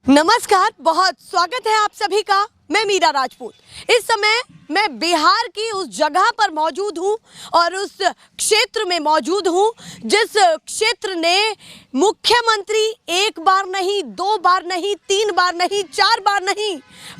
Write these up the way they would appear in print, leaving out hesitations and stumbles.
नमस्कार, बहुत स्वागत है आप सभी का। मैं मीरा राजपूत। इस समय मैं बिहार की उस जगह पर मौजूद हूं और उस क्षेत्र में मौजूद हूं जिस क्षेत्र ने मुख्यमंत्री एक बार नहीं, दो बार नहीं, तीन बार नहीं, चार बार नहीं,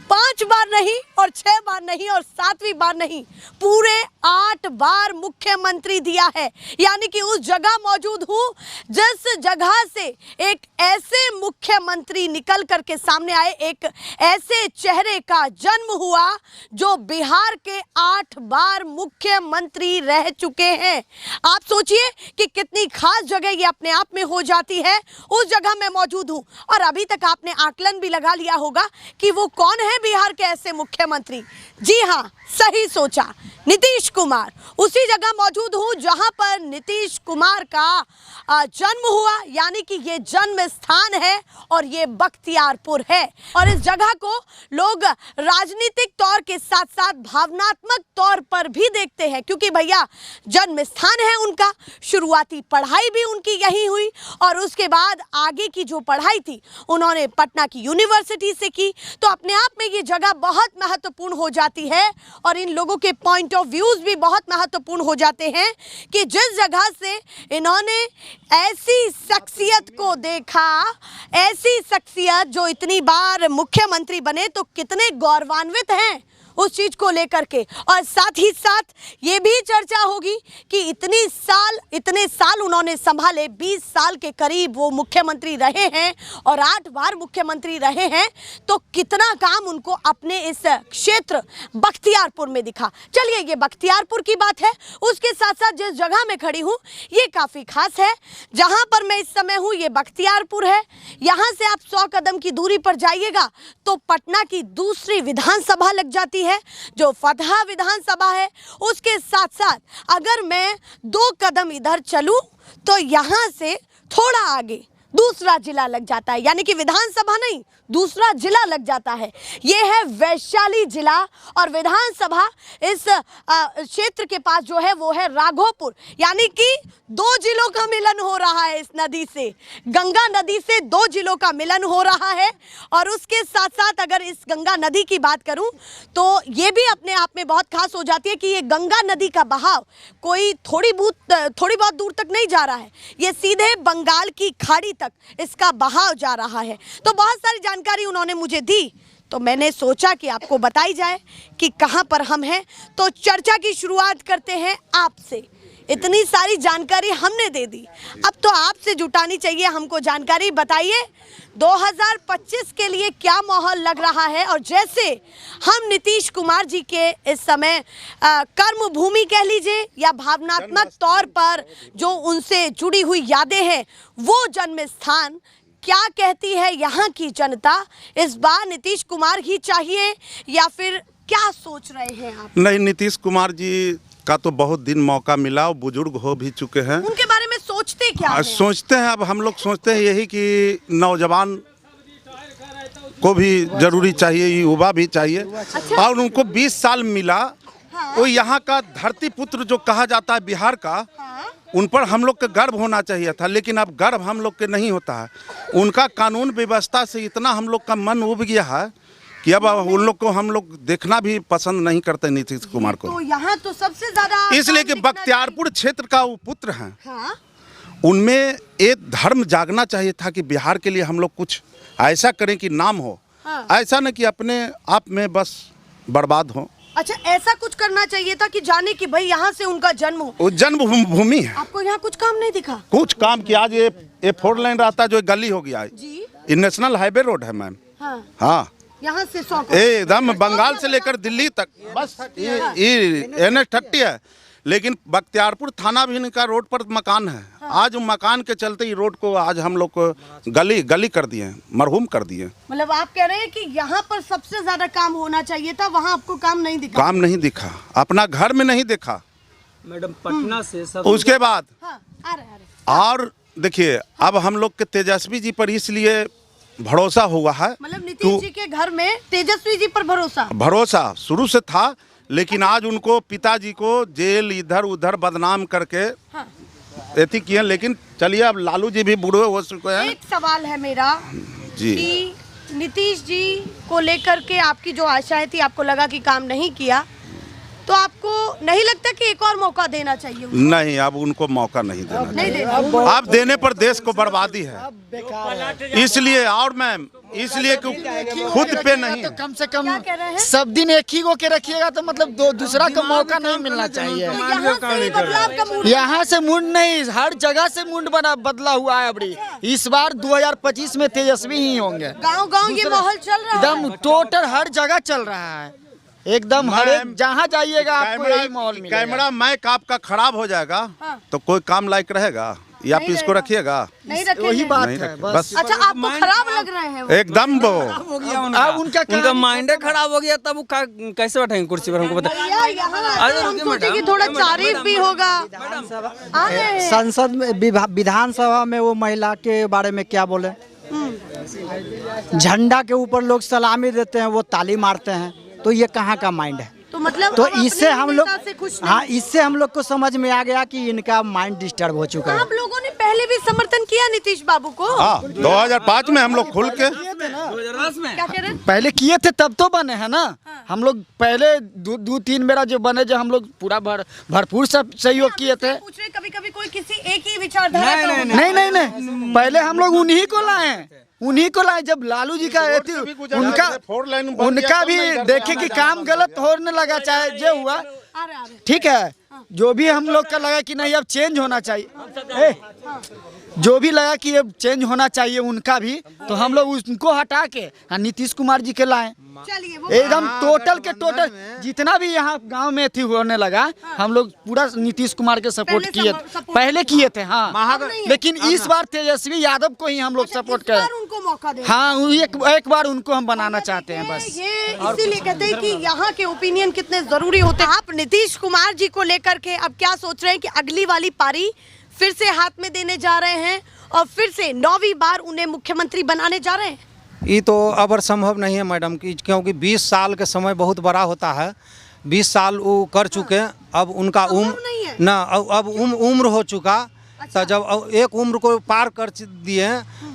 पांच बार नहीं और छह बार नहीं और सातवीं बार नहीं, पूरे 8 बार मुख्यमंत्री दिया है। यानी कि उस जगह मौजूद हूं जिस जगह से एक ऐसे मुख्यमंत्री निकल करके सामने आए, एक ऐसे चेहरे का जन्म हुआ जो बिहार के 8 बार मुख्यमंत्री रह चुके हैं। आप सोचिए कि कितनी खास जगह ये अपने आप में हो जाती है। उस जगह मैं मौजूद हूं और अभी तक आपने आकलन भी लगा लिया होगा कि वो कौन है बिहार के ऐसे मुख्यमंत्री। जी हां, सही सोचा, नीतीश कुमार। उसी जगह मौजूद हूं जहां पर नीतीश कुमार का जन्म हुआ, यानी कि ये जन्म स्थान है और ये बख्तियारपुर है। और इस जगह को लोग राजनीतिक तौर के साथ साथ भावनात्मक तौर पर भी देखते हैं, क्योंकि भैया जन्म स्थान है उनका। शुरुआती पढ़ाई भी उनकी यही हुई और उसके बाद आगे की जो पढ़ाई थी उन्होंने पटना की यूनिवर्सिटी से की। तो अपने आप में ये जगह बहुत महत्वपूर्ण हो जाती है और इन लोगों के पॉइंट ऑफ व्यूज भी बहुत महत्वपूर्ण हो जाते हैं कि जिस जगह से इन्होंने ऐसी शख्सियत को देखा, ऐसी शख्सियत जो इतनी बार मुख्यमंत्री बने, तो कितने गौरवान्वित हैं उस चीज को लेकर के। और साथ ही साथ ये भी चर्चा होगी कि इतने साल उन्होंने संभाले, 20 साल के करीब वो मुख्यमंत्री रहे हैं और 8 बार मुख्यमंत्री रहे हैं, तो कितना काम उनको अपने इस क्षेत्र बख्तियारपुर में दिखा। चलिए, ये बख्तियारपुर की बात है। उसके साथ साथ जिस जगह में खड़ी हूँ ये काफी खास है। जहां पर मैं इस समय हूँ ये बख्तियारपुर है। यहां से आप 100 कदम की दूरी पर जाइएगा तो पटना की दूसरी विधानसभा लग जाती है, जो फतहा विधानसभा है। उसके साथ साथ अगर मैं 2 कदम इधर चलूं तो यहां से थोड़ा आगे दूसरा जिला लग जाता है, यानी कि विधानसभा नहीं, दूसरा जिला लग जाता है। ये है वैशाली जिला और विधानसभा इस क्षेत्र के पास जो है वो है राघोपुर। यानी कि 2 जिलों का मिलन हो रहा है इस नदी से, गंगा नदी से 2 जिलों का मिलन हो रहा है। और उसके साथ साथ अगर इस गंगा नदी की बात करूं तो ये भी अपने आप में बहुत खास हो जाती है कि ये गंगा नदी का बहाव कोई थोड़ी बहुत दूर तक नहीं जा रहा है, ये सीधे बंगाल की खाड़ी तक इसका बहाव जा रहा है। तो बहुत सारी जानकारी उन्होंने मुझे दी, तो मैंने सोचा कि आपको बताई जाए कि कहां पर हम हैं। तो चर्चा की शुरुआत करते हैं आपसे। इतनी सारी जानकारी हमने दे दी, अब तो आपसे जुटानी चाहिए हमको जानकारी। बताइए 2025 के लिए क्या माहौल लग रहा है। और जैसे हम नीतीश कुमार जी के इस समय कर्म भूमि कह लीजिए या भावनात्मक तौर पर जो उनसे जुड़ी हुई यादें हैं, वो जन्म स्थान क्या कहती है यहाँ की जनता। इस बार नीतीश कुमार ही चाहिए या फिर क्या सोच रहे हैं आप? नहीं, नीतीश कुमार जी का तो बहुत दिन मौका मिला, वो बुजुर्ग हो भी चुके हैं। उनके बारे में सोचते क्या हैं? सोचते हैं, अब हम लोग सोचते हैं यही कि नौजवान को भी जरूरी चाहिए, युवा भी चाहिए। अच्छा। और उनको 20 साल मिला। हाँ। वो यहाँ का धरती पुत्र जो कहा जाता है बिहार का। हाँ। उन पर हम लोग का गर्व होना चाहिए था, लेकिन अब गर्व हम लोग के नहीं होता है। उनका कानून व्यवस्था से इतना हम लोग का मन उब गया है कि अब उन लोग को हम लोग देखना भी पसंद नहीं करते नीतीश कुमार को। तो यहाँ तो सबसे ज्यादा इसलिए कि बख्तियारपुर क्षेत्र का वो पुत्र हैं। हाँ? उनमें एक धर्म जागना चाहिए था कि बिहार के लिए हम लोग कुछ ऐसा करें कि नाम हो। हाँ। ऐसा न कि अपने आप में बस बर्बाद हो। अच्छा, ऐसा कुछ करना चाहिए था कि जाने कि भाई यहाँ से उनका जन्म हो। वो जन्म भूमि है। आपको यहाँ कुछ काम नहीं दिखा? कुछ काम किया। आज ये 4 लाइन रास्ता जो गली हो गया है जी, ये नेशनल हाईवे रोड है मैम। हाँ। हाँ, यहाँ से 100 एकदम बंगाल से लेकर दिल्ली तक बस ये NH30 है। लेकिन बख्तियारपुर थाना भी इनका रोड पर मकान है। हाँ। आज मकान के चलते ही रोड को आज हम लोग को गली कर दिए, मरहूम कर दिए। मतलब आप कह रहे हैं कि यहाँ पर सबसे ज्यादा काम होना चाहिए था, वहाँ आपको काम नहीं दिखा? काम नहीं दिखा, अपना घर में नहीं देखा मैडम। पटना से सब उसके बाद। हाँ, आ रहे। और देखिए, अब हम लोग के तेजस्वी जी पर इसलिए भरोसा हुआ है, मतलब नीतीश जी के घर में तेजस्वी जी पर भरोसा शुरू से था। लेकिन आज उनको पिताजी को जेल इधर उधर बदनाम करके ऐसी किए। लेकिन चलिए, अब लालू जी भी बूढ़े हो चुके हैं। एक सवाल है मेरा जी कि नीतीश जी को लेकर के आपकी जो आशाएं थी, आपको लगा कि काम नहीं किया, तो आपको नहीं लगता कि एक और मौका देना चाहिए उनको? नहीं, अब उनको मौका नहीं देना नहीं देना। चाहिए। आप देने पर देश को बर्बादी है, इसलिए। और मैम, इसलिए कि खुद पे नहीं, तो कम से कम क्या कह रहे हैं? सब दिन एक ही को के रखिएगा तो मतलब दूसरा को मौका नहीं मिलना चाहिए। तो यहाँ से ही बदलाव का मूड यहाँ से मुंड नहीं, हर जगह से मुंड बदला हुआ है अभी। इस बार 2025 में तेजस्वी ही होंगे। गांव-गांव ये माहौल चल रहा है। एकदम टोटल हर जगह चल रहा है, एकदम हर एक जहाँ जाइएगा आपको यही माहौल मिलेगा। कैमरा मैक आपका खराब हो जाएगा तो कोई काम लायक रहेगा या नहीं फिर इसको रहेगा। रखिएगा? नहीं रखेंगे। वही बात नहीं है रखें, बस। अच्छा, आपको खराब लग रहे हैं वो? एकदम वो हो गया अब उनका उनका माइंड खराब हो गया, तब वो कैसे बैठेंगे कुर्सी पर, हमको बता। भैया, यहाँ आते हम सोचे कि थोड़ा तारीफ भी होगा। आ रहे हैं। संसद में विधानसभा में वो महिला के बारे में क्या बोले? झंडा के ऊपर लोग सलामी देते हैं, वो ताली मारते हैं, तो ये कहाँ का माइंड है? तो मतलब तो हम इससे अपने हम लोग, नेता से खुश नहीं। हाँ, इससे हम लोग को समझ में आ गया कि इनका माइंड डिस्टर्ब हो चुका है। आप लोगों ने पहले भी समर्थन किया नीतीश बाबू को? हाँ, 2005 में हम लोग खुल के 2010 में क्या कह रहे हैं? पहले किए थे तब तो बने हैं ना। हम लोग पहले दो तीन मेरा जो बने, जो हम लोग पूरा भरपूर सब सहयोग किए थे। पूछ रहे कभी-कभी कोई किसी एक ही विचारधारा का होता है। नहीं नहीं नहीं, पहले हम लोग उन्हीं को लाए, उन्हीं को लाए। जब लालू जी का थी, उनका भी देखे कि काम गलत होने लगा, चाहे जो हुआ, आ रहे। ठीक है। जो भी हम लोग का लगा कि नहीं अब चेंज होना चाहिए, जो भी लगा कि अब चेंज होना चाहिए उनका भी, तो हम लोग उनको हटा के नीतीश कुमार जी के लाए। चलिए वो एकदम टोटल के टोटल जितना भी यहाँ गांव में थी होने लगा, हम लोग पूरा नीतीश कुमार के सपोर्ट पहले किए, सपोर्ट पहले किए थे। हाँ, नहीं है। लेकिन इस बार तेजस्वी यादव को ही हम लोग सपोर्ट इस बार करें। उनको मौका दें। हाँ, एक बार उनको हम बनाना चाहते हैं बस। ये इसीलिए कहते हैं कि यहाँ के ओपिनियन कितने जरूरी होते हैं। आप नीतीश कुमार जी को लेकर के अब क्या सोच रहे हैं कि अगली वाली पारी फिर से हाथ में देने जा रहे हैं और फिर से 9वीं बार उन्हें मुख्यमंत्री बनाने जा रहे हैं? ये तो अबर संभव नहीं है मैडम, की क्योंकि 20 साल के समय बहुत बड़ा होता है। 20 साल वो कर चुके, अब उनका नहीं है। उम्र ना, अब उम्र हो चुका। तो जब एक उम्र को पार कर दिए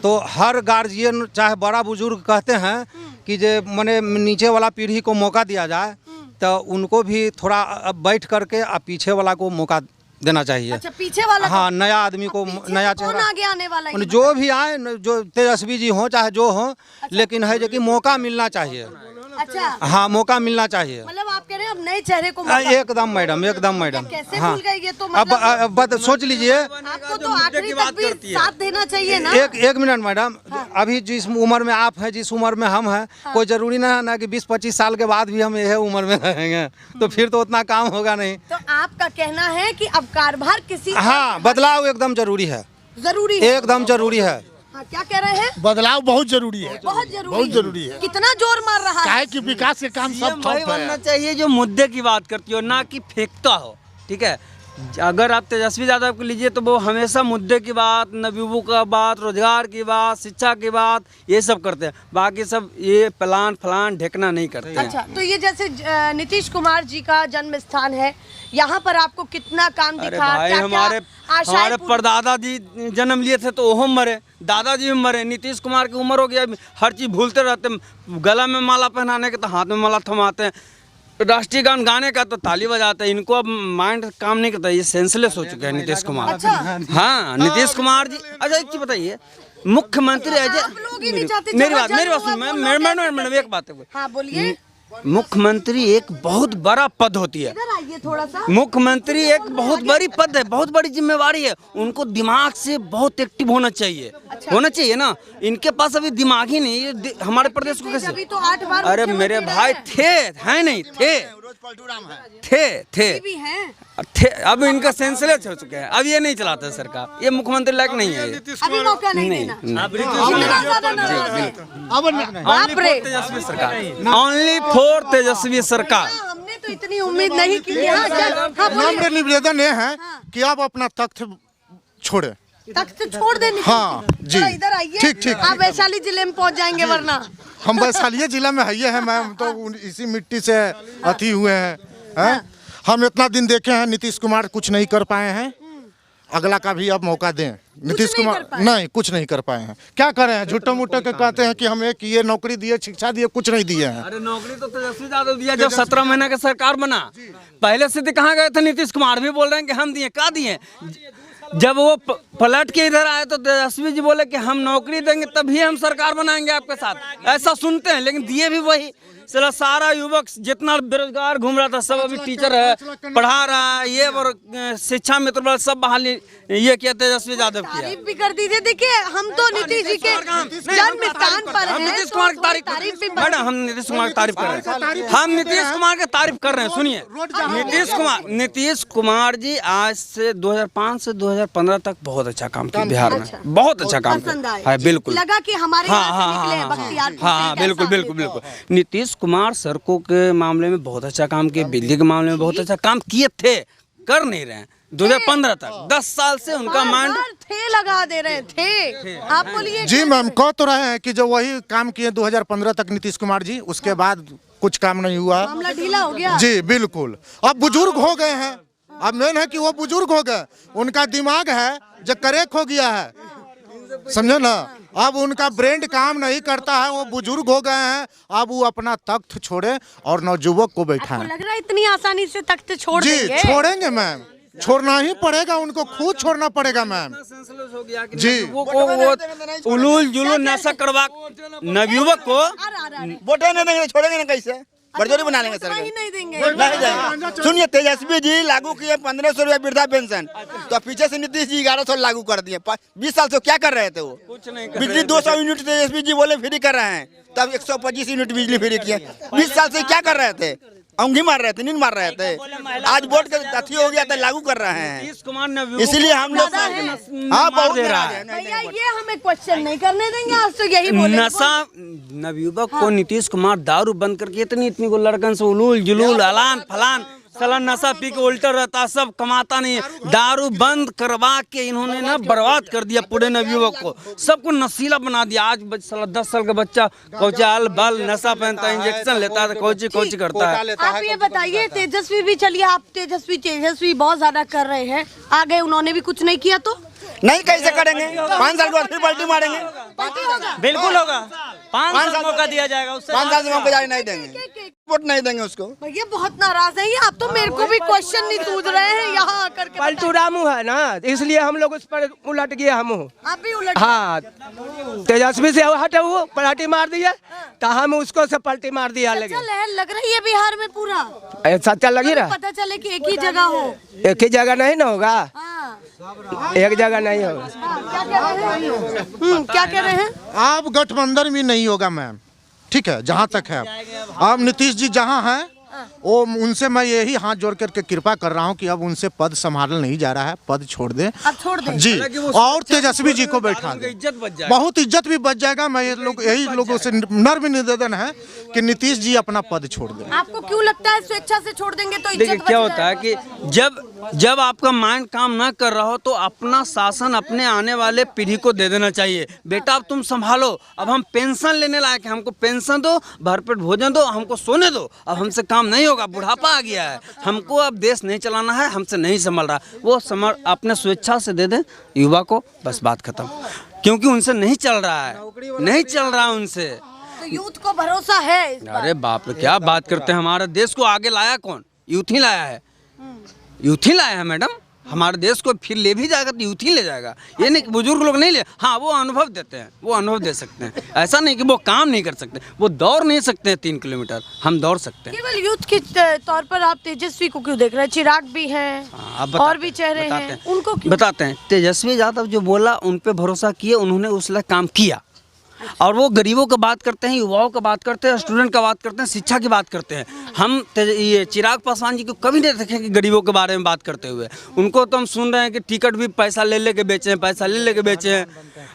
तो हर गार्जियन चाहे बड़ा बुजुर्ग कहते हैं कि जे मने नीचे वाला पीढ़ी को मौका दिया जाए, तो उनको भी थोड़ा अब बैठ करके अब पीछे वाला को मौका देना चाहिए। अच्छा, पीछे वाला हाँ, नया आदमी को, पीछे नया कौन चेहरा, आगे आने वाला है? जो भी आए, जो तेजस्वी जी हो चाहे जो हो, लेकिन है जो कि मौका मिलना चाहिए। अच्छा, हाँ, मौका मिलना चाहिए। मतलब आप कह रहे हैं अब नए चेहरे को मौका- एकदम मैडम, एकदम मैडम। कैसे हाँ, भूल गए ये? तो अब मतलब बात सोच लीजिए। आपको तो आखिरी तक भी साथ देना चाहिए ना। एक मिनट मैडम, अभी जिस उम्र में आप हैं, जिस उम्र में हम हैं, कोई जरूरी ना है ना कि 20-25 साल के बाद भी हम यह उम्र में रहेंगे, तो फिर तो उतना काम होगा नहीं। तो आपका कहना है कि अब कारभार किसी हाँ, बदलाव एकदम जरूरी है, जरूरी है। एकदम जरूरी है। हाँ, क्या कह रहे हैं? बदलाव बहुत जरूरी है, बहुत जरूरी बहुत जरूरी है। कितना जोर मार रहा है? काहे कि विकास के काम सब भाई ठप बनना है। चाहिए जो मुद्दे की बात करती हो, ना कि फेंकता हो। ठीक है, अगर आप तेजस्वी यादव को लीजिए तो वो हमेशा मुद्दे की बात, नवयुवकों का बात, रोजगार की बात, शिक्षा की बात, ये सब करते हैं। बाकी सब ये फलान ढेकना नहीं करते हैं। अच्छा, तो ये जैसे नीतीश कुमार जी का जन्म स्थान है, यहाँ पर आपको कितना काम अरे दिखा? भाई, क्या-क्या हमारे आशाएं पूरी- परदादा जी जन्म लिए थे तो वो मरे, दादाजी भी मरे। नीतीश कुमार की उम्र हो गया, हर चीज़ भूलते रहते। गला में माला पहनाने के तो हाथ में माला थमाते हैं, राष्ट्रीय गान गाने का तो ताली बजाते हैं। इनको अब माइंड काम नहीं करता, ये सेंसलेस हो चुके हैं नीतीश कुमार। अच्छा। हाँ, नीतीश कुमार जी। अच्छा, एक चीज़ बताइए, मुख्यमंत्री है आप लोग ही नहीं चाहते मेरी जहाँ बात जन्म सुन, हुआ वो मैडम लोग एक बात है। हाँ, बोलिए। मुख्यमंत्री एक बहुत बड़ा पद होती है। इधर आइए थोड़ा सा। मुख्यमंत्री एक बहुत बड़ी पद है, बहुत बड़ी जिम्मेवारी है। उनको दिमाग से बहुत एक्टिव होना चाहिए। होना चाहिए ना। इनके पास अभी दिमाग ही नहीं, ये हमारे प्रदेश को कैसे? अभी तो 8 बार अरे मेरे भाई थे, हैं नहीं थे, थे भी हैं। थे। अब इनका सेंसलेस हो चुके हैं, अब ये नहीं चलाते सरकार, ये मुख्यमंत्री लायक नहीं है ये। अभी मौका नहीं देना। इतना ज्यादा नाराज। बाप रे। तेजस्वी सरकार, ओनली फॉर तेजस्वी सरकार। हाँ, हमने तो इतनी उम्मीद नहीं की थी। हाँ, हाँ, बोलिए। नम्र निवेदन ये है कि आप अपना तख्त छोड़े। तख्त छोड़ देने। हाँ, जी। थोड़ा इधर आइए। ठीक, ठीक। आप वैशाली जिले में पहुंच जाएंगे वरना। हम वैशाली जिला में है मैम, तो इसी मिट्टी से अति हुए हैं। हम इतना दिन देखे हैं, नीतीश कुमार कुछ नहीं कर पाए हैं। अगला का भी अब मौका दें। नीतीश नहीं कुमार कर पाए? नहीं, कुछ नहीं कर पाए हैं। क्या कर रहे हैं, झूठो मूठो के कहते हैं कि हमें कि ये नौकरी दिए, शिक्षा दिए, कुछ नहीं दिए हैं। अरे नौकरी तो तेजस्वी यादव दिया जब 17 महीने का सरकार बना। पहले से कहाँ गए थे नीतीश कुमार? भी बोल रहे हैं कि हम दिए, क्या दिए? जब वो पलट के इधर आए तो तेजस्वी जी बोले कि हम नौकरी देंगे तभी हम सरकार बनाएंगे आपके साथ, ऐसा सुनते हैं, लेकिन दिए भी वही। चला सारा युवक जितना बेरोजगार घूम रहा था सब अभी टीचर है, पढ़ा रहा है, ये और शिक्षा मित्र बल सब बहाली ये किया तेजस्वी यादव किया। तारीफ भी कर दीजिए। देखिए हम तो नीतीश जी के जन्म स्थान पर हम हैं, नीतीश तो कुमार की थोड़ी तारीफ भी मैडम, हम नीतीश कुमार की तारीफ कर रहे हैं। हम नीतीश कुमार की तारीफ कर रहे हैं। सुनिए, नीतीश कुमार जी आज से 2005 से 2015 तक बहुत अच्छा काम किया बिहार में, बहुत अच्छा काम पसंद आए। किया है, बिल्कुल लगा कि हमारे हाँ, यहाँ से हाँ, निकले हैं हाँ, बख्तियारपुर से, हाँ, एक बिल्कुल ऐसा बिल्कुल नेता। बिल्कुल। नीतीश कुमार सड़कों के मामले में बहुत अच्छा काम किए, बिजली के मामले में बहुत अच्छा काम किए थे, कर नहीं रहे हैं 2015 तक। 10 साल से उनका माइंड बार थे लगा दे रहे थे। आप बोलिए जी मैम, कह तो रहे हैं कि जो वही काम किए 2015 तक नीतीश कुमार जी, उसके बाद कुछ काम नहीं हुआ। मामला ढीला हो गया। जी बिल्कुल, अब बुजुर्ग हो गए हैं। अब मेन है कि वो बुजुर्ग हो गए, उनका दिमाग है जो करेक्ट हो गया है, समझे ना। अब उनका ब्रेन काम नहीं करता है, वो बुजुर्ग हो गए हैं। अब वो अपना तख्त छोड़े और नवजुवक को आपको बैठाएं। लग रहा है इतनी आसानी से तख्त छोड़ जी देंगे? छोड़ेंगे मैम, छोड़ना ही पड़ेगा, उनको खुद छोड़ना पड़ेगा मैम। जी वो उलूल जुलूल नशा करवा नवयुवक को वोटे नहीं देंगे, छोड़ेंगे ना कैसे? बरजोरी बना लेंगे सर, नहीं नहीं देंगे। नहीं देंगे। सुनिए, तेजस्वी जी लागू किए 1500 रुपया वृद्धा पेंशन, तो पीछे से नीतीश जी 1100 लागू कर दिए। 20 साल से क्या कर रहे थे वो? कुछ नहीं बिजली 200 यूनिट तेजस्वी जी बोले फ्री कर रहे हैं, तब 125 यूनिट बिजली फ्री किए। 20 साल से क्या कर रहे थे? औंधी मार रहे थे, नींद मार रहे थे। आज वोट का अथी हो गया तो लागू कर रहे हैं, नीतीश कुमार नवयुवक इसलिए हम लोग हाँ बहुत दे रहा है। भैया ये हमें क्वेश्चन नहीं करने देंगे, आज तो यही बोले। नशा नवयुवक को नीतीश कुमार दारू बंद करके इतनी को लड़कन से उलूल जुलूल अलान फलान साला नशा पी के उल्टा रहता, सब कमाता नहीं है। दारू बंद करवा के इन्होंने ना बर्बाद कर दिया पूरे नवयुवक को, सबको नशीला बना दिया। आज साला 10 साल का बच्चा कोचाल बल नशा पहनता है, इंजेक्शन लेता है, कोची करता है। आप ये बताइए, तेजस्वी भी चलिए, आप तेजस्वी बहुत ज्यादा कर रहे हैं, आगे उन्होंने भी कुछ नहीं किया तो नहीं कैसे करेंगे? 5 साल के बाद फिर पलटी मारेंगे। बिल्कुल होगा, 5 साल मौका दिया जाएगा, उससे 5 साल से मौका जारी नहीं देंगे, वोट नहीं देंगे उसको। भैया बहुत नाराज है ये, आप तो मेरे को भी क्वेश्चन नहीं पूछ रहे हैं यहाँ आकर के। पलटू रामू है ना, इसलिए हम लोग उस पर उलट गए। हम आप भी उलट हाँ, तेजस्वी से हटे वो पलटी मार दिया, तो हम उसको से पलटी मार दिया। लगे लहर लग रही है बिहार में पूरा, सच्चा लगी रहा। पता चले कि एक ही जगह हो। एक ही जगह नहीं ना होगा, हाँ। एक जगह नहीं होगा। क्या कह रहे हैं? क्या कह रहे हैं? अब गठबंधन भी नहीं होगा मैम, ठीक है, जहाँ तक है। अब नीतीश जी जहाँ हैं वो, उनसे मैं यही हाथ जोड़ करके कृपा कर रहा हूँ कि अब उनसे पद संभालना नहीं जा रहा है, पद छोड़ दें अब छोड़ दें जी, और तेजस्वी जी को बैठा दें। इज्जत बच जाएगी, बहुत इज्जत भी बच जाएगा। मैं यही लोगों से नर्म निवेदन है कि नीतीश जी अपना पद छोड़ दें। आपको क्यों लगता है स्वेच्छा से छोड़ देंगे तो देखिए इज्जत क्या बच होता है कि जब आपका माइंड काम ना कर रहा हो तो अपना शासन अपने आने वाले पीढ़ी को दे देना चाहिए। बेटा अब तुम संभालो, अब हम पेंशन लेने लायक हैं, हमको पेंशन दो, भरपेट भोजन दो, हमको सोने दो, अब हमसे काम नहीं होगा, बुढ़ापा आ गया है, हमको अब देश नहीं चलाना है, हमसे नहीं संभल रहा। वो अपने स्वेच्छा से दे दें युवा को, बस बात खत्म। क्योंकि उनसे नहीं चल रहा है, नहीं चल रहा उनसे। तो यूथ को भरोसा है इस बार। अरे बाप रे, क्या बात करते हैं। हमारे देश को आगे लाया कौन? यूथ ही लाया है, यूथ ही लाया है मैडम। हमारे देश को फिर ले भी जाएगा तो यूथ ही ले जाएगा, ये नहीं कि बुजुर्ग लोग नहीं ले। हाँ, वो अनुभव देते हैं, वो अनुभव दे सकते हैं, ऐसा नहीं कि वो काम नहीं कर सकते। वो दौड़ नहीं सकते हैं 3 किलोमीटर, हम दौड़ सकते हैं। केवल यूथ के तौर पर आप तेजस्वी को क्यों देख रहे हैं? चिराग भी हैं, आप और भी चेहरे हैं, उनको क्यों? बताते हैं। तेजस्वी यादव जो बोला उन पे भरोसा किए, उन्होंने उस लायक काम किया। और वो गरीबों की बात करते हैं, युवाओं की बात करते हैं, स्टूडेंट का बात करते हैं, शिक्षा की बात करते हैं। हम ये चिराग पासवान जी को कभी नहीं देखे कि गरीबों के बारे में बात करते हुए। उनको तो हम सुन रहे हैं कि टिकट भी पैसा ले के बेचे हैं, पैसा ले के बेचे हैं।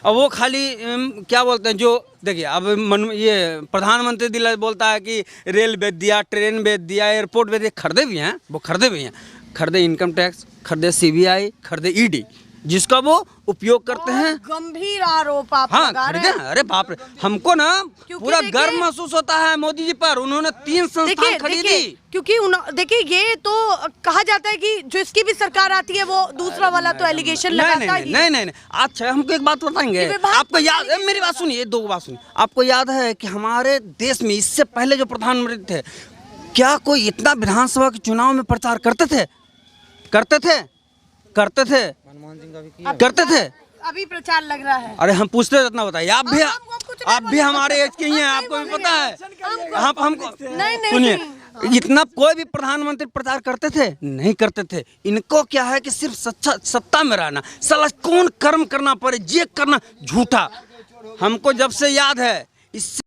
और वो खाली क्या बोलते हैं, जो देखिए अब ये प्रधानमंत्री दिल्ली बोलता है कि रेल बेच दिया, ट्रेन बेच दिया, एयरपोर्ट बेच दिया। खरीदे भी हैं, वो खरीदे भी हैं, खरीदे इनकम टैक्स, खरीदे CBI, खरीदे ED, जिसका वो उपयोग करते हैं। गंभीर आरोप आप हाँ लगा रहे खरीदे हैं। अरे बाप रे, हमको ना क्योंकि पूरा देखिए- गर्व महसूस होता है मोदी जी पर। उन्होंने 3 संस्थान खरीदी। क्योंकि देखिए ये तो कहा जाता है कि जो इसकी भी सरकार आती है वो दूसरा वाला तो एलिगेशन लगाता ही है। नहीं। अच्छा हमको एक बात बताएंगे, आपको याद है, मेरी बात सुनिए, 2 बात सुनिए। आपको याद है कि हमारे देश में इससे पहले जो प्रधानमंत्री थे, क्या कोई इतना विधानसभा के चुनाव में प्रचार करते थे? अभी प्रचार लग रहा है। अरे हम पूछते हैं इतना बताइए। आप भी हमारे एज के ही हैं, आपको भी पता है। आप हमको नहीं सुनिए, इतना कोई भी प्रधानमंत्री प्रचार करते थे? नहीं करते थे। इनको क्या है कि सिर्फ सत्ता में रहना, साला कौन कर्म करना पड़े ये करना, झूठा। हमको जब से याद है इससे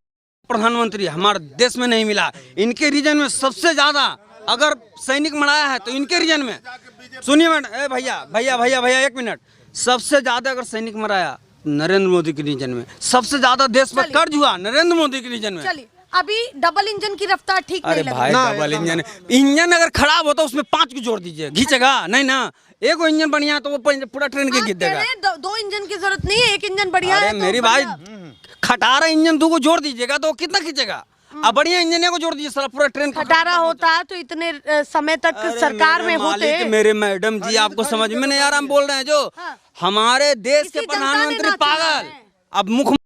प्रधानमंत्री हमारे देश में नहीं मिला। इनके रीजन में सबसे ज्यादा अगर सैनिक मराया है तो इनके रीजन में, सुनिए मैडम, भैया 1 मिनट, सबसे ज्यादा अगर सैनिक मराया नरेंद्र मोदी के रीजन में, सबसे ज्यादा देश पर कर्ज हुआ नरेंद्र मोदी के रीजन में। चलिए, अभी डबल इंजन की रफ्तार ठीक नहीं अरे लग भाई डबल इंजन अगर खराब होता उसमें 5 को जोड़ दीजिए, घीचेगा नहीं ना। एक इंजन बढ़िया तो वो पूरा ट्रेन के घीच देगा। 2 इंजन की जरूरत नहीं है, एक इंजन बढ़िया है। अरे मेरी भाई, खटारा इंजन 2 को जोड़ दीजिएगा तो कितना खींचेगा। अब बढ़िया इंजन को जोड़ दीजिए, सारा पूरा ट्रेन खटारा होता तो इतने समय तक सरकार में होते। मेरे मैडम जी, आपको समझ में नहीं आ रहा हम बोल रहे हैं जो हमारे देश के प्रधानमंत्री पागल, अब मुख्यमंत्री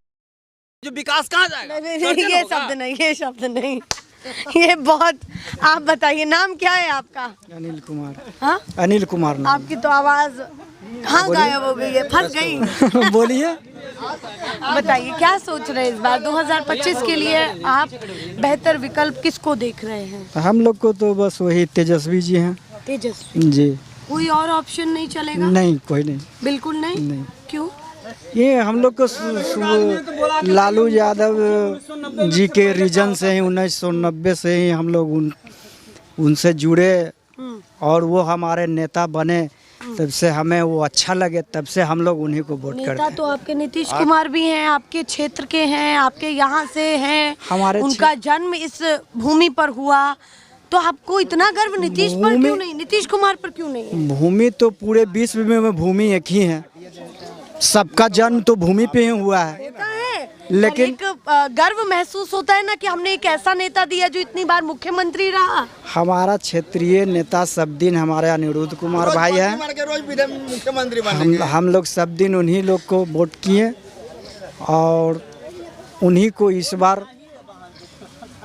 जो विकास कहाँ जाएगा? ये शब्द नहीं ये बहुत। आप बताइए, नाम क्या है आपका? अनिल कुमार। हाँ, अनिल कुमार नाम। आपकी तो आवाज कहाँ गायब हो गई है, फंस गई। बोलिए, बताइए क्या सोच रहे हैं इस बार 2025 के लिए? आप बेहतर विकल्प किसको देख रहे हैं? हम लोग को तो बस वही तेजस्वी जी हैं। तेजस्वी जी, कोई और ऑप्शन नहीं चलेगा? नहीं, कोई नहीं। बिल्कुल नहीं। क्यों? ये हम लोग को लालू यादव जी के रीजन से ही 1990 से ही हम लोग उनसे जुड़े और वो हमारे नेता बने, तब से हमें वो अच्छा लगे, तब से हम लोग उन्हीं को वोट करते हैं। नेता तो आपके नीतीश कुमार भी हैं, आपके क्षेत्र के हैं, आपके यहाँ से हैं, हमारे उनका जन्म इस भूमि पर हुआ, तो आपको इतना गर्व नीतीश पर क्यों नहीं, नीतीश कुमार पर क्यों नहीं? भूमि तो पूरे विश्व में भूमि एक ही है, सबका जन्म तो भूमि पे ही हुआ है। लेकिन एक गर्व महसूस होता है ना कि हमने एक ऐसा नेता दिया जो इतनी बार मुख्यमंत्री रहा। हमारा क्षेत्रीय नेता सब दिन हमारे अनिरुद्ध कुमार भाई है। हम लोग सब दिन उन्हीं लोग को वोट किए और उन्हीं को इस बार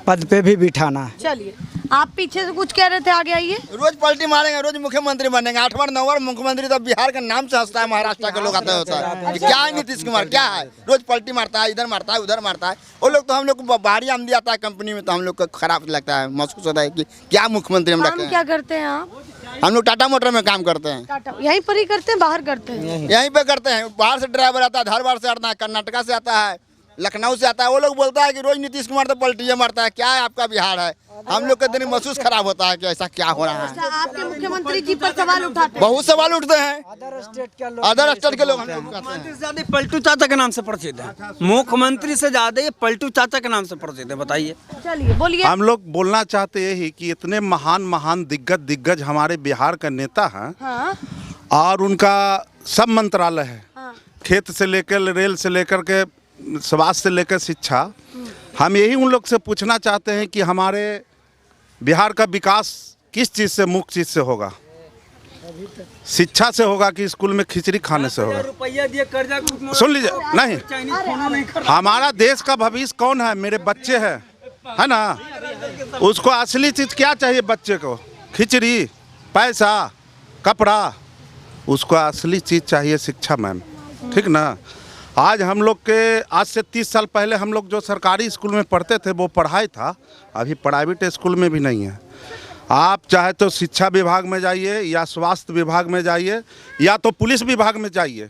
पद पे भी बिठाना है। चलिए, आप पीछे से कुछ कह रहे थे, आगे आइए। रोज पलटी मारेंगे, रोज मुख्यमंत्री बनेंगे। 8 बार 9 बार मुख्यमंत्री तो बिहार का नाम से हंसता है, महाराष्ट्र के लोग आते होता है कि क्या है नीतीश कुमार, क्या है, रोज पलटी मारता है, इधर मारता है, उधर मारता है। वो लोग तो हम लोग को बाहरी आमदी आता है कंपनी में, तो हम लोग को खराब लगता है, महसूस होता है कि क्या मुख्यमंत्री हम रखे हैं। क्या करते हैं आप? हम लोग टाटा मोटर में काम करते हैं। टाटा यहीं पर ही करते हैं, बाहर करते हैं? यहीं पे करते हैं। बाहर से ड्राइवर आता है, धारवाड़ से आता है, कर्नाटका से आता है, लखनऊ से आता है। वो लोग बोलता है कि रोज नीतीश कुमार तो पलटिया मारता है, क्या है आपका बिहार है। हम लोग के दिन महसूस खराब होता है कि ऐसा क्या हो रहा है। आपके मुख्यमंत्री जी पर सवाल उठाते हैं? बहुत सवाल उठते हैं, अदर स्टेट के लोग हम लोग मुख्यमंत्री से ज्यादा पलटू चाचा के नाम से प्रसिद्ध है। मुख्यमंत्री से ज्यादा ये पलटू चाचा के नाम से प्रसिद्ध है। बताइए। चलिए बोलिए। हम लोग बोलना चाहते यही कि इतने महान दिग्गज हमारे बिहार का नेता हैं। हाँ। और उनका सब मंत्रालय है। हाँ। खेत से लेकर रेल से लेकर के स्वास्थ्य से लेकर शिक्षा। हम यही उन लोग से पूछना चाहते हैं कि हमारे बिहार का विकास किस चीज़ से, मुख्य चीज़ से होगा? शिक्षा से होगा कि स्कूल में खिचड़ी खाने से होगा? रुपया दिए कर्जा, सुन लीजिए, नहीं, हमारा देश का भविष्य कौन है? मेरे बच्चे हैं, है ना। उसको असली चीज़ क्या चाहिए बच्चे को? खिचड़ी, पैसा, कपड़ा। उसको असली चीज़ चाहिए शिक्षा, मैम, ठीक ना। आज हम लोग के, आज से 30 साल पहले हम लोग जो सरकारी स्कूल में पढ़ते थे वो पढ़ाई था, अभी प्राइवेट स्कूल में भी नहीं है। आप चाहे तो शिक्षा विभाग में जाइए या स्वास्थ्य विभाग में जाइए या तो पुलिस विभाग में जाइए,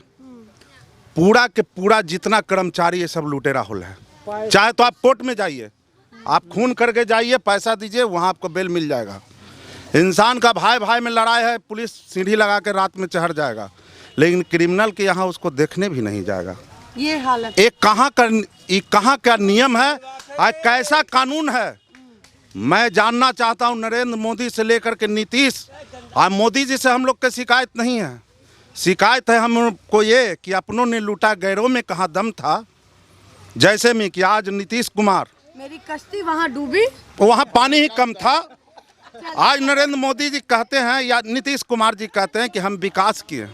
पूरा के पूरा जितना कर्मचारी ये सब लुटेरा होल है। चाहे तो आप कोर्ट में जाइए, आप खून करके जाइए, पैसा दीजिए, वहाँ आपको बेल मिल जाएगा। इंसान का भाई भाई में लड़ाई है, पुलिस सीढ़ी लगा के रात में चढ़ जाएगा, लेकिन क्रिमिनल के यहाँ उसको देखने भी नहीं जाएगा। ये हालत एक कहाँ का नियम है और कैसा कानून है? मैं जानना चाहता हूँ नरेंद्र मोदी से लेकर के नीतीश। और मोदी जी से हम लोग की शिकायत नहीं है, शिकायत है हमको ये कि अपनों ने लूटा गैरों में कहाँ दम था। जैसे में कि आज नीतीश कुमार, मेरी कश्ती वहाँ डूबी, वहाँ पानी ही कम था। आज नरेंद्र मोदी जी कहते हैं या नीतीश कुमार जी कहते हैं कि हम विकास किए।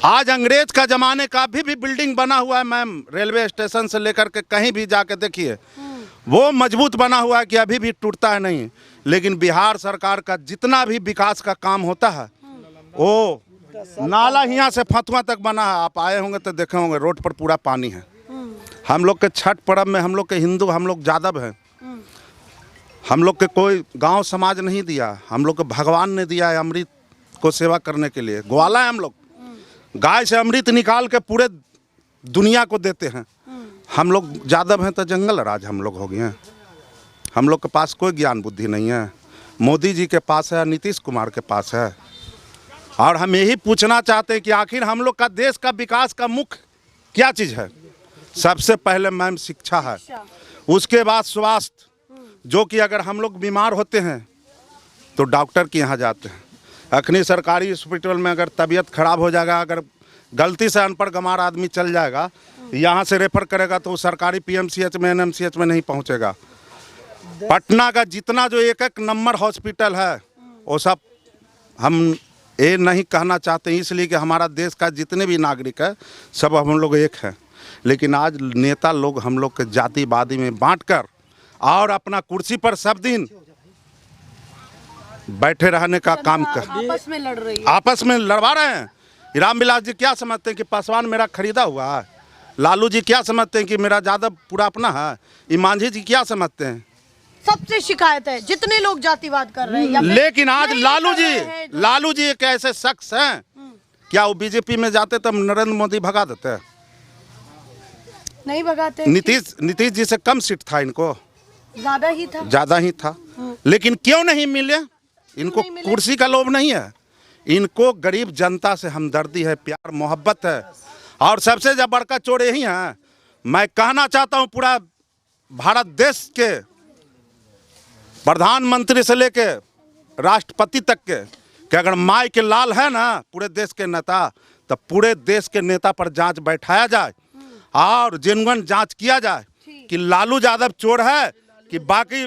आज अंग्रेज का जमाने का अभी भी बिल्डिंग बना हुआ है मैम, रेलवे स्टेशन से लेकर के कहीं भी जाके देखिए, वो मजबूत बना हुआ है कि अभी भी टूटता है नहीं। लेकिन बिहार सरकार का जितना भी विकास का काम होता है, वो नाला यहाँ से फतुआ तक बना है। आप आए होंगे तो देखे होंगे रोड पर पूरा पानी है। हम लोग के छठ पर्व में हम लोग के हिंदू, हम लोग यादव हैं, हम लोग के कोई गांव समाज नहीं दिया, हम लोग को भगवान ने दिया है अमृत को सेवा करने के लिए। ग्वाला है हम लोग, गाय से अमृत निकाल के पूरे दुनिया को देते हैं। हम लोग यादव हैं तो जंगल राज हम लोग हो गए हैं। हम लोग के पास कोई ज्ञान बुद्धि नहीं है। मोदी जी के पास है, नीतीश कुमार के पास है। और हम यही पूछना चाहते हैं कि आखिर हम लोग का देश का विकास का मुख्य क्या चीज़ है। सबसे पहले मैम शिक्षा है, उसके बाद स्वास्थ्य, जो कि अगर हम लोग बीमार होते हैं तो डॉक्टर के यहाँ जाते हैं। अखनी सरकारी हॉस्पिटल में अगर तबीयत खराब हो जाएगा, अगर गलती से अनपढ़ गंवार आदमी चल जाएगा, यहाँ से रेफर करेगा तो वो सरकारी पीएमसीएच में, एनएमसीएच में नहीं पहुँचेगा। पटना का जितना जो एक एक नंबर हॉस्पिटल है वो सब हम ये नहीं कहना चाहते, इसलिए कि हमारा देश का जितने भी नागरिक है सब हम लोग एक हैं। लेकिन आज नेता लोग हम लोग के जातिवादी में बांटकर और अपना कुर्सी पर सब दिन बैठे रहने का काम कर, आपस में लड़ रही है, आपस में लड़वा रहे हैं। रामविलास जी क्या समझते हैं कि पासवान मेरा खरीदा हुआ है? लालू जी क्या समझते हैं कि मेरा यादव पूरा अपना है? मांझी जी क्या समझते हैं? सबसे शिकायत है जितने लोग जातिवाद कर रहे हैं या फिर लेकिन आज नहीं लालू जी एक ऐसे शख्स हैं, क्या वो बीजेपी में जाते तब नरेंद्र मोदी भगा देते? नहीं भगाते। नीतीश जी से कम सीट था, इनको ज्यादा ही था। लेकिन क्यों नहीं मिले? इनको कुर्सी का लोभ नहीं है, इनको गरीब जनता से हमदर्दी है, प्यार मोहब्बत है। और सबसे जब बड़का चोर यही है। मैं कहना चाहता हूँ पूरा भारत देश के प्रधानमंत्री से लेके राष्ट्रपति तक के, कि अगर माई के लाल है ना पूरे देश के नेता, तो पूरे देश के नेता पर जांच बैठाया जाए और जेन्युइन जांच किया जाए कि लालू यादव चोर है कि बाकी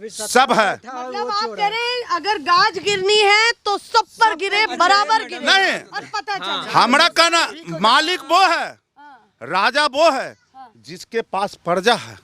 सब है। मतलब आप कह रहे हैं अगर गाज गिरनी है तो सब पर गिरे, बराबर गिरे नहीं। और पता चल हमारा कहना, मालिक वो है, राजा वो है जिसके पास प्रजा है।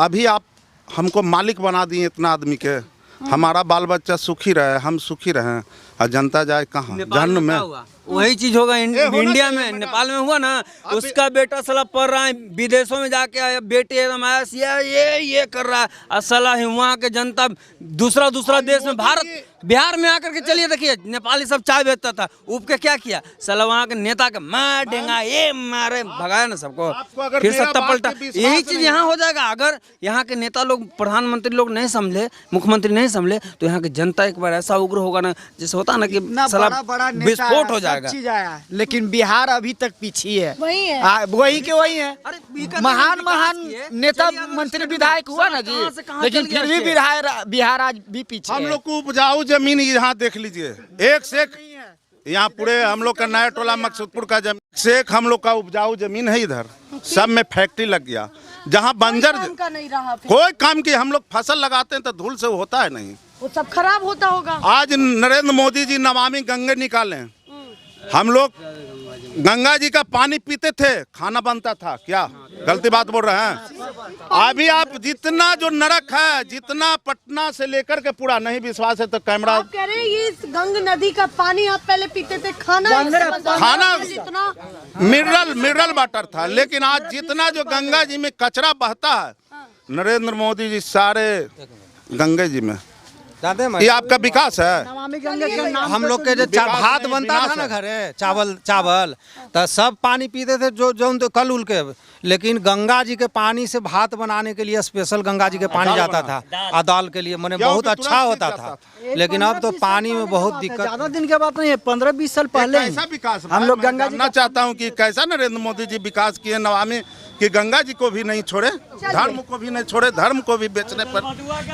अभी आप हमको मालिक बना दिए इतना आदमी के, हमारा बाल बच्चा सुखी रहे, हम सुखी रहे, और जनता जाए कहाँ? जहन्नुम में। वही चीज होगा इंडिया में, नेपाल में हुआ ना, उसका बेटा साला पढ़ रहा है, विदेशों में जाके आया, बेटे एकदम आया ये कर रहा है, और साला वहाँ के जनता दूसरा देश में, भारत बिहार में आकर के चलिए देखिए, नेपाली सब चाय बेचता था, उब के क्या किया साला वहाँ के नेता के मार देंगा, ये मारे भगाया ना सबको, फिर सत्ता पलटा। यही चीज यहाँ हो जाएगा अगर यहाँ के नेता लोग, प्रधानमंत्री लोग नहीं समझे, मुख्यमंत्री नहीं समझे, तो यहाँ की जनता एक बार ऐसा उग्र होगा ना, जैसे होता ना कि साला विस्फोट हो जाएगा। चीज आया, लेकिन बिहार अभी तक पीछे है, वही है, वही के वही है। महान नेता मंत्री विधायक हुआ ना जी, लेकिन फिर भी बिहार आज भी पीछे। हम लोग को उपजाऊ जमीन यहाँ देख लीजिए, एक से एक यहाँ पूरे हम लोग का नया टोला मकसूदपुर का जमीन से एक हम लोग का उपजाऊ जमीन है, इधर सब में फैक्ट्री लग गया, जहाँ बंजर का नहीं रहा, कोई काम की। हम लोग फसल लगाते हैं तो धूल से होता है नहीं, वो सब खराब होता होगा। आज नरेंद्र मोदी जी नमामि गंगे निकाले, हम लोग गंगा जी का पानी पीते थे, खाना बनता था, क्या गलती बात बोल रहे हैं? अभी आप जितना जो नरक है, जितना पटना से लेकर के पूरा, नहीं विश्वास है तो कैमरा, आप कह रहे हैं ये इस गंग नदी का पानी आप पहले पीते थे, खाना जितना मिनरल वाटर था, लेकिन आज जितना जो गंगा जी में कचरा बहता है, नरेंद्र मोदी जी सारे गंगे जी में, ये आपका विकास है। हम लोग के जो भात बनता था ना घरे, चावल तो सब पानी पीते थे जो कल उल के, लेकिन गंगा जी के पानी से भात बनाने के लिए स्पेशल गंगा जी के पानी जाता था, और दाल के लिए मैंने बहुत अच्छा होता था। लेकिन अब तो पानी में बहुत दिक्कत। ज्यादा दिन के बात नहीं है, 15-20 साल पहले कैसा विकास हम लोग गंगा जी जानना चाहता हूँ कि कैसा नरेंद्र मोदी जी विकास किए, नमामि कि गंगा जी को भी नहीं छोड़े, धर्म को भी नहीं छोड़े, धर्म को भी बेचने पर।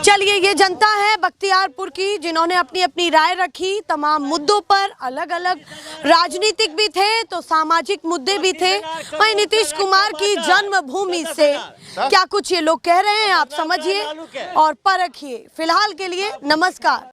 चलिए, ये जनता है बख्तियारपुर की जिन्होंने अपनी अपनी राय रखी तमाम मुद्दों पर। अलग अलग राजनीतिक भी थे तो सामाजिक मुद्दे भी थे। वहीं नीतीश कुमार की जन्मभूमि से क्या कुछ ये लोग कह रहे हैं, आप समझिए और परखिए। फिलहाल के लिए नमस्कार।